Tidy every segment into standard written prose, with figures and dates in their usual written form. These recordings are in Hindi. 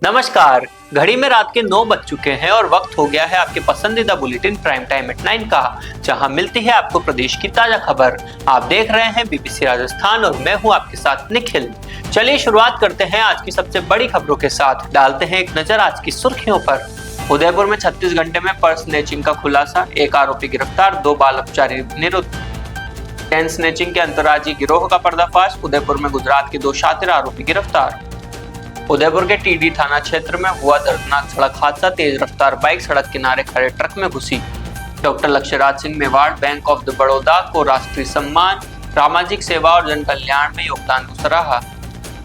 नमस्कार। घड़ी में रात के 9 बज चुके हैं और वक्त हो गया है आपके पसंदीदा बुलेटिन प्राइम टाइम एट 9 का, जहां मिलती है आपको प्रदेश की ताजा खबर। आप देख रहे हैं बीबीसी राजस्थान और मैं हूं आपके साथ निखिल। चलिए शुरुआत करते हैं आज की सबसे बड़ी खबरों के साथ। डालते हैं एक नजर आज की सुर्खियों पर। उदयपुर में 36 घंटे में पर्स स्नैचिंग का खुलासा, एक आरोपी गिरफ्तार, 2 बाल अपचारी निरुद्ध। चेन स्नैचिंग के अंतर्राज्यीय गिरोह का पर्दाफाश, उदयपुर में गुजरात के 2 शातिर आरोपी गिरफ्तार। उदयपुर के टीडी थाना क्षेत्र में हुआ दर्दनाक सड़क हादसा, तेज रफ्तार बाइक सड़क किनारे खड़े ट्रक में घुसी। Doctor Lakshyaraj Singh Mewar bank of the Baroda को राष्ट्रीय सम्मान, सामाजिक सेवा और जन कल्याण में योगदान को सराहा।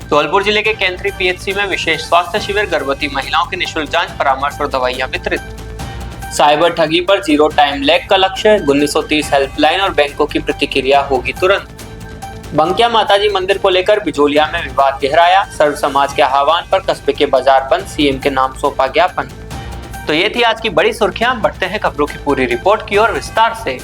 धौलपुर जिले के केंद्रीय पीएचसी में विशेष स्वास्थ्य शिविर, गर्भवती महिलाओं की निःशुल्क जांच, परामर्श और दवाइयां वितरित। साइबर ठगी पर जीरो टाइम लैग का लक्ष्य, 1930 हेल्पलाइन और बैंकों की प्रतिक्रिया होगी तुरंत। बंकिया माताजी मंदिर को लेकर बिजोलिया में विवाद गहराया, सर्व समाज के आह्वान पर कस्बे के बाजार बंद, सीएम के नाम सौंपा ज्ञापन। तो ये थी आज की बड़ी सुर्खियां। बढ़ते हैं खबरों की पूरी रिपोर्ट की ओर विस्तार से।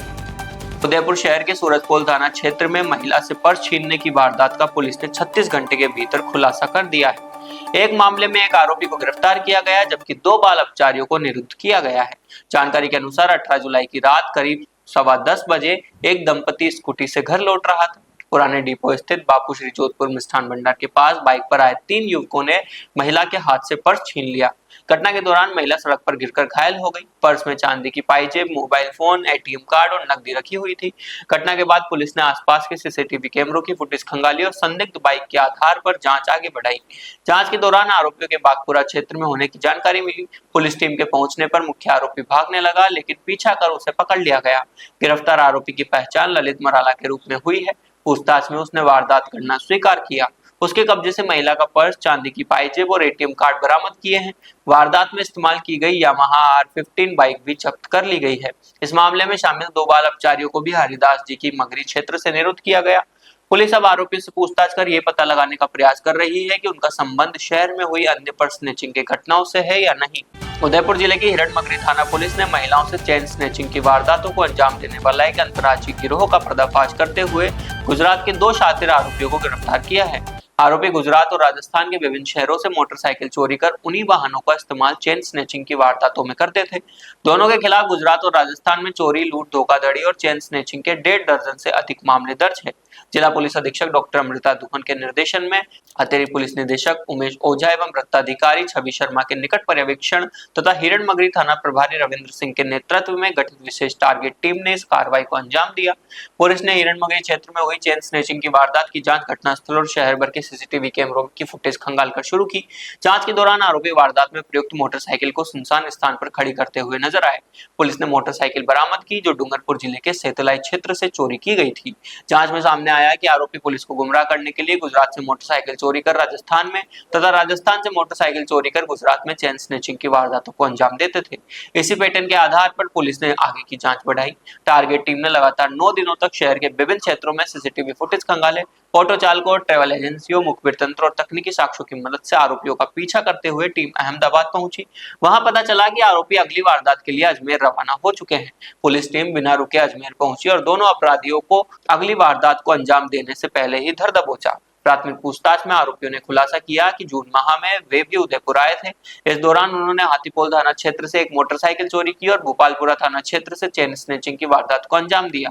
उदयपुर शहर के सूरजपोल थाना क्षेत्र में महिला से पर्स छीनने की वारदात का पुलिस ने 36 घंटे के भीतर खुलासा कर दिया है। एक मामले में एक आरोपी को गिरफ्तार किया गया, जबकि 2 बाल अपचारियों को निरुद्ध किया गया है। जानकारी के अनुसार 18 जुलाई की रात करीब 10:15 बजे एक दंपति स्कूटी से घर लौट रहा था। पुराने डिपो स्थित बापू श्री जोधपुर मिष्ठान भंडार के पास बाइक पर आए 3 युवकों ने महिला के हाथ से पर्स छीन लिया। घटना के दौरान महिला सड़क पर गिरकर घायल हो गई। पर्स में चांदी की पायजेब, मोबाइल फोन, एटीएम कार्ड और नकदी रखी हुई थी। घटना के बाद पुलिस ने आसपास के सीसीटीवी कैमरों की फुटेज खंगाली और संदिग्ध बाइक के आधार पर जांच आगे बढ़ाई। जांच के दौरान आरोपियों के बागपुरा क्षेत्र में होने की जानकारी मिली। पुलिस टीम के पहुंचने पर मुख्य आरोपी भागने लगा, लेकिन पीछा कर उसे पकड़ लिया गया। गिरफ्तार आरोपी की पहचान ललित मराला के रूप में हुई है। पूछताछ में उसने वारदात करना स्वीकार किया। उसके कब्जे से महिला का पर्स, चांदी की पायजेब और एटीएम कार्ड बरामद किए हैं। वारदात में इस्तेमाल की गई यामाहा R15 बाइक भी जब्त कर ली गई है। इस मामले में शामिल 2 बाल अपचारियों को भी हरिदास जी की मगरी क्षेत्र से निरुद्ध किया गया। पुलिस अब आरोपियों से पूछताछ कर ये पता लगाने का प्रयास कर रही है कि उनका संबंध शहर में हुई अन्य पर्स स्नैचिंग के घटनाओं से है या नहीं। उदयपुर जिले की हिरणमगरी थाना पुलिस ने महिलाओं से चेन स्नैचिंग की वारदातों को अंजाम देने वाला एक अंतर्राज्यीय गिरोह का पर्दाफाश करते हुए गुजरात के 2 शातिर आरोपियों को गिरफ्तार किया है। आरोपी गुजरात और राजस्थान के विभिन्न शहरों से मोटरसाइकिल चोरी कर उन्हीं वाहनों का इस्तेमाल चेन स्नैचिंग की वारदातों में करते थे। दोनों के खिलाफ गुजरात और राजस्थान में चोरी, लूट, धोखाधड़ी और चेन स्नैचिंग के 1.5 दर्जन से अधिक मामले दर्ज है। जिला पुलिस अधीक्षक डॉक्टर अमृता दुखन के निर्देशन में अतिरिक्त पुलिस निदेशक उमेश ओझा एवं वृत्ताधिकारी छवि शर्मा के निकट पर्यवेक्षण तथा हिरणमगरी थाना प्रभारी रविंद्र सिंह के नेतृत्व में गठित विशेष टारगेट टीम ने इस कार्रवाई को अंजाम दिया। पुलिस ने हिरणमगरी क्षेत्र में हुई चेन स्नैचिंग की वारदात की जांच घटनास्थल और शहर भर के सीसीटीवी कैमरों की फुटेज खंगाल कर शुरू की। जांच के दौरान आरोपी वारदात में प्रयुक्त मोटरसाइकिल को सुनसान स्थान पर खड़ी करते हुए नजर आए। पुलिस ने मोटरसाइकिल बरामद की, जो डूंगरपुर जिले के सेतलाई क्षेत्र से चोरी की गई थी। जांच में सामने आया कि आरोपी पुलिस को गुमराह करने के लिए गुजरात से मोटरसाइकिल चोरी कर राजस्थान में तथा राजस्थान से मोटरसाइकिल चोरी कर गुजरात में चेन स्नैचिंग की वारदातों को अंजाम देते थे। इसी पैटर्न के आधार पर पुलिस ने आगे की जांच बढ़ाई। टारगेट टीम ने लगातार 9 दिनों तक शहर के विभिन्न क्षेत्रों में सीसीटीवी फुटेज खंगाले। ऑटो चालकों, ट्रैवल एजेंसियों, मुखबिर तंत्र और तकनीकी साक्ष्यों की मदद से आरोपियों का पीछा करते हुए टीम अहमदाबाद पहुंची। वहां पता चला कि आरोपी अगली वारदात के लिए अजमेर रवाना हो चुके हैं। पुलिस टीम बिना रुके अजमेर पहुंची और दोनों अपराधियों को अगली वारदात को अंजाम देने से पहले ही धर दबोचा। प्राथमिक पूछताछ में आरोपियों ने खुलासा किया कि जून माह में वे भी उदयपुर आए थे। इस दौरान उन्होंने हाथीपोल थाना क्षेत्र से एक मोटरसाइकिल चोरी की और भोपालपुरा थाना क्षेत्र से चेन स्नैचिंग की वारदात को अंजाम दिया।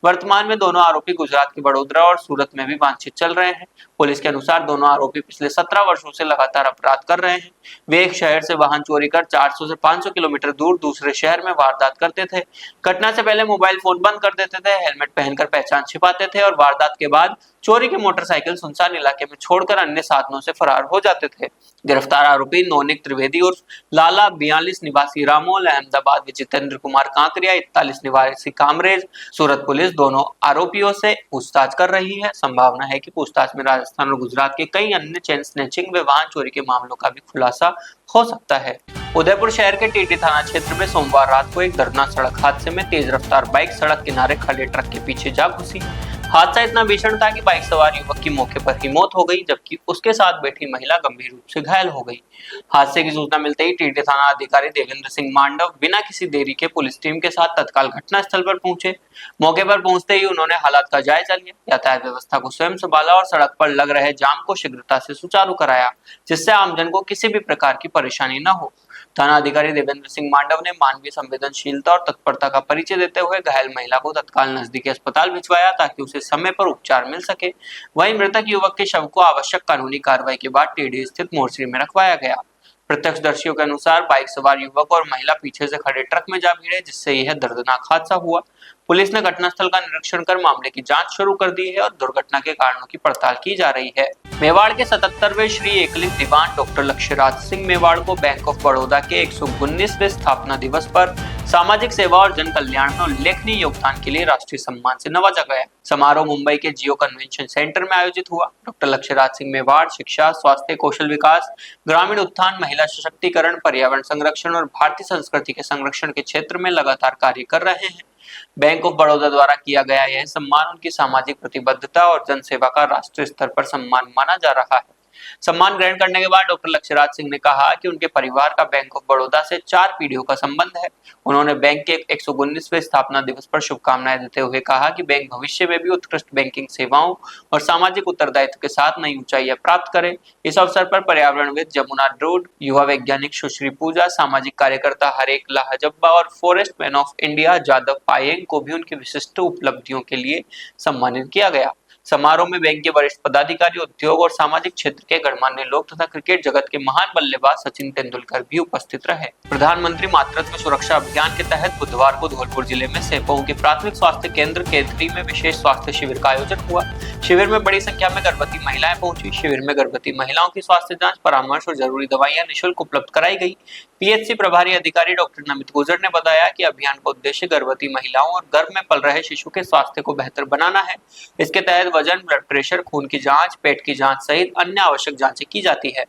वर्तमान में दोनों आरोपी गुजरात के बड़ोदरा और सूरत में भी वांछित चल रहे हैं। पुलिस के अनुसार दोनों आरोपी पिछले 17 वर्षों से लगातार अपराध कर रहे हैं। वे एक शहर से वाहन चोरी कर 400 से 500 किलोमीटर दूर दूसरे शहर में वारदात करते थे। घटना से पहले मोबाइल फोन बंद कर देते थे, हेलमेट पहनकर पहचान छिपाते थे और वारदात के बाद चोरी की मोटरसाइकिल सुनसान इलाके में छोड़कर अन्य साधनों से फरार हो जाते थे। गिरफ्तार आरोपी नौनिक त्रिवेदी और लाला 42 निवासी रामोल, अहमदाबाद जितेंद्र कुमार कांकरिया 41 निवासी कामरेज। सूरत पुलिस दोनों आरोपियों से पूछताछ कर रही है। संभावना है कि पूछताछ में राजस्थान और गुजरात के कई अन्य चेन स्नैचिंग व वाहन चोरी के मामलों का भी खुलासा हो सकता है। उदयपुर शहर के टीटी थाना क्षेत्र में सोमवार रात को एक दर्दनाक सड़क हादसे में तेज रफ्तार बाइक सड़क किनारे खड़े ट्रक के पीछे जा घुसी। हादसा इतना भीषण था कि बाइक सवार युवक की मौके पर ही मौत हो गई, जबकि उसके साथ बैठी महिला गंभीर रूप से घायल हो गई। हादसे की सूचना मिलते ही टीटी थाना अधिकारी देवेंद्र सिंह मांडव बिना किसी देरी के पुलिस टीम के साथ तत्काल घटनास्थल पर पहुंचे। मौके पर पहुंचते ही उन्होंने हालात का जायजा लिया, यातायात व्यवस्था को स्वयं संभाला और सड़क पर लग रहे जाम को शीघ्रता से सुचारू कराया, जिससे आमजन को किसी भी प्रकार की परेशानी न हो। थाना अधिकारी देवेंद्र सिंह मांडव ने मानवीय संवेदनशीलता और तत्परता का परिचय देते हुए घायल महिला को तत्काल नजदीकी अस्पताल भिजवाया ताकि उसे समय पर उपचार मिल सके। वहीं मृतक युवक के शव को आवश्यक कानूनी कार्रवाई के बाद टीडी स्थित मोर्चरी में रखवाया गया। प्रत्यक्षदर्शियों के अनुसार बाइक सवार युवक और महिला पीछे से खड़े ट्रक में जा भिड़े, जिससे यह दर्दनाक हादसा हुआ। पुलिस ने घटनास्थल का निरीक्षण कर मामले की जांच शुरू कर दी है और दुर्घटना के कारणों की पड़ताल की जा रही है। मेवाड़ के 77वें श्री एकलिंग दीवान डॉक्टर लक्ष्यराज सिंह मेवाड़ को बैंक ऑफ बड़ौदा के 119वें स्थापना दिवस पर सामाजिक सेवा और जन कल्याण में उल्लेखनीय योगदान के लिए राष्ट्रीय सम्मान से नवाजा गया। समारोह मुंबई के जियो कन्वेंशन सेंटर में आयोजित हुआ। डॉक्टर लक्ष्यराज सिंह मेवाड़ शिक्षा, स्वास्थ्य, कौशल विकास, ग्रामीण उत्थान, महिला सशक्तिकरण, पर्यावरण संरक्षण और भारतीय संस्कृति के संरक्षण के क्षेत्र में लगातार कार्य कर रहे हैं। बैंक ऑफ बड़ौदा द्वारा किया गया यह सम्मान उनकी सामाजिक प्रतिबद्धता और जन सेवा का राष्ट्रीय स्तर पर सम्मान माना जा रहा है। सम्मान ग्रहण करने के बाद डॉक्टर लक्ष्यराज सिंह ने कहा कि उनके परिवार का बैंक ऑफ बड़ौदा से 4 पीढ़ियों का संबंध है। उन्होंने बैंक के 119वें स्थापना दिवस पर शुभकामनाएं देते हुए कहा कि बैंक भविष्य में भी उत्कृष्ट बैंकिंग सेवाओं और सामाजिक उत्तरदायित्व के साथ नई ऊंचाइयां प्राप्त करे। इस अवसर पर पर्यावरणविद जमुना ड्रोड, युवा वैज्ञानिक सुश्री पूजा, सामाजिक कार्यकर्ता हरेक लाहजब्बा और forest man of India Jadav Payeng को भी उनकी विशिष्ट उपलब्धियों के लिए सम्मानित किया गया। समारोह में बैंक के वरिष्ठ पदाधिकारी, उद्योग और सामाजिक क्षेत्र के गणमान्य लोग तथा क्रिकेट जगत के महान बल्लेबाज सचिन तेंदुलकर भी उपस्थित रहे। प्रधानमंत्री मातृत्व सुरक्षा अभियान के तहत बुधवार को धौलपुर जिले में सेपहू के प्राथमिक स्वास्थ्य केंद्र केतरी में विशेष स्वास्थ्य शिविर का आयोजन हुआ। शिविर में बड़ी संख्या में गर्भवती महिलाएं पहुंची। शिविर में गर्भवती महिलाओं की स्वास्थ्य जांच, परामर्श और जरूरी दवाइयां निःशुल्क उपलब्ध कराई गई। पीएचसी प्रभारी अधिकारी डॉक्टर नमित गुजर ने बताया कि अभियान का उद्देश्य गर्भवती महिलाओं और गर्भ में पल रहे शिशु के स्वास्थ्य को बेहतर बनाना है। इसके तहत वजन, ब्लड प्रेशर, खून की जांच, पेट की जांच सहित अन्य आवश्यक जांचें की जाती है।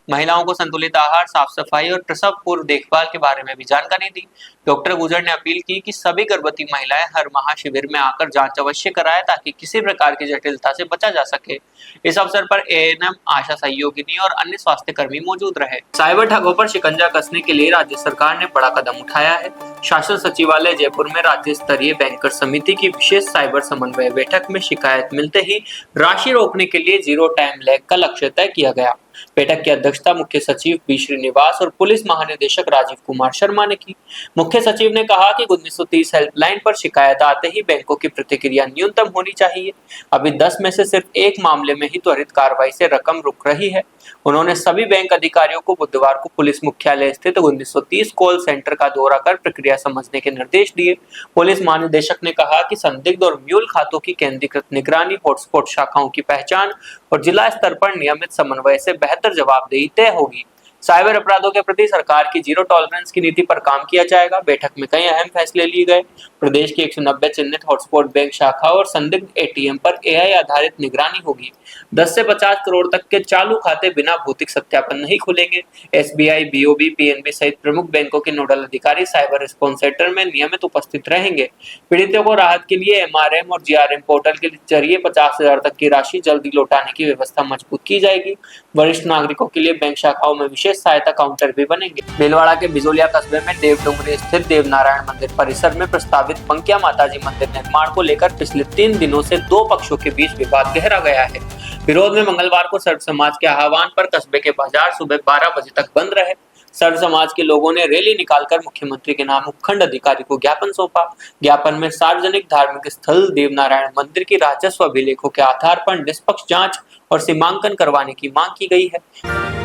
महिलाओं को संतुलित आहार, साफ सफाई और प्रसव पूर्व देखभाल के बारे में भी जानकारी दी। डॉक्टर गुजर ने अपील की कि सभी गर्भवती महिलाएं हर माह शिविर में आकर जांच अवश्य कराएं ताकि किसी प्रकार की जटिलता से बचा जा सके। इस अवसर पर एएनएम, आशा सहयोगिनी और अन्य स्वास्थ्य कर्मी मौजूद रहे। साइबर ठगों पर शिकंजा कसने के लिए राज्य सरकार ने बड़ा कदम उठाया है। शासन सचिवालय जयपुर में राज्य स्तरीय बैंकर समिति की विशेष साइबर समन्वय बैठक में शिकायत मिलते ही राशि रोकने के लिए 0 टाइम लैग का लक्ष्य तय किया गया। बैठक की अध्यक्षता मुख्य सचिव बी श्रीनिवास और पुलिस महानिदेशक राजीव कुमार शर्मा ने की। मुख्य सचिव ने कहा कि 1930 हेल्पलाइन पर शिकायत आते ही बैंकों की प्रतिक्रिया न्यूनतम होनी चाहिए। अभी 10 में से सिर्फ 1 मामले में ही त्वरित कार्रवाई से रकम रुक रही है। उन्होंने सभी बैंक अधिकारियों को बुधवार को पुलिस मुख्यालय स्थित 1930 कॉल सेंटर का दौरा कर प्रक्रिया समझने के निर्देश दिए। पुलिस महानिदेशक ने कहा कि संदिग्ध और म्यूल खातों की केंद्रीकृत निगरानी, हॉटस्पॉट शाखाओं की पहचान और जिला स्तर पर नियमित समन्वय से बेहतर जवाबदेही तय होगी। साइबर अपराधों के प्रति सरकार की 0 टॉलरेंस की नीति पर काम किया जाएगा। बैठक में कई अहम फैसले लिए गए। प्रदेश की 190 चिन्हित हॉटस्पॉट बैंक शाखा और संदिग्ध एटीएम पर एआई आधारित निगरानी होगी। 10 से 50 करोड़ तक के चालू खाते बिना भौतिक सत्यापन नहीं खुलेंगे। एसबीआई, बीओबी, पीएनबी सहित प्रमुख बैंकों के नोडल अधिकारी साइबर रिस्पॉन्स सेंटर में नियमित उपस्थित रहेंगे। पीड़ितों को राहत के लिए एमआरएम और जीआरएम पोर्टल के जरिए 50,000 तक की राशि जल्दी लौटाने की व्यवस्था मजबूत की जाएगी। वरिष्ठ नागरिकों के लिए बैंक शाखाओं में विशेष सहायता काउंटर भी बनेंगे। भीलवाड़ा के बिजोलिया कस्बे में देवडुंगरी स्थित देवनारायण मंदिर परिसर में प्रस्तावित पंकिया माताजी मंदिर निर्माण को लेकर पिछले 3 दिनों से 2 पक्षों के बीच विवाद गहरा गया है। विरोध में मंगलवार को सर्व समाज के आह्वान पर कस्बे के बाजार सुबह 12 बजे तक बंद रहे। सर्व समाज के लोगों ने रैली निकालकर मुख्यमंत्री के नाम उपखंड अधिकारी को ज्ञापन सौंपा। ज्ञापन में सार्वजनिक धार्मिक स्थल देवनारायण मंदिर की राजस्व अभिलेखों के आधार पर निष्पक्ष जांच और सीमांकन करवाने की मांग की गई है।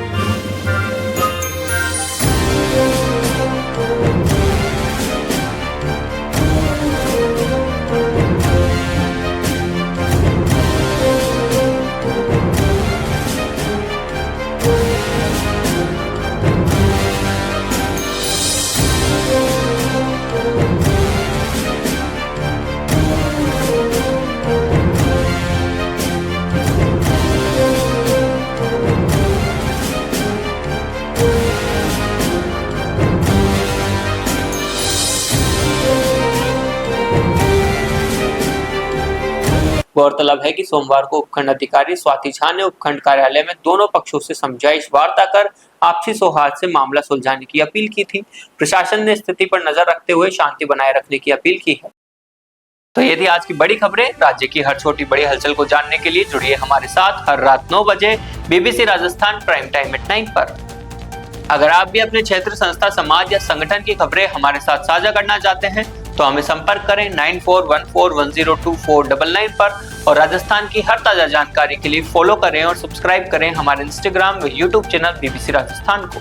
गौरतलब है कि सोमवार को उपखंड अधिकारी स्वाति झा ने उपखंड कार्यालय में दोनों पक्षों से समझाइश वार्ता कर आपसी सौहार्द से मामला सुलझाने की अपील की थी। प्रशासन ने स्थिति पर नजर रखते हुए शांति बनाए रखने की अपील की है। तो ये थी आज की बड़ी खबरें। राज्य की हर छोटी बड़ी हलचल को जानने के लिए जुड़िए हमारे साथ हर रात 9 बजे BBC Rajasthan prime time at 9 पर। अगर आप भी अपने क्षेत्र, संस्था, समाज या संगठन की खबरें हमारे साथ साझा करना चाहते हैं तो हमें संपर्क करें 9414102499 पर और राजस्थान की हर ताजा जानकारी के लिए फॉलो करें और सब्सक्राइब करें हमारे इंस्टाग्राम व यूट्यूब चैनल BBC राजस्थान को।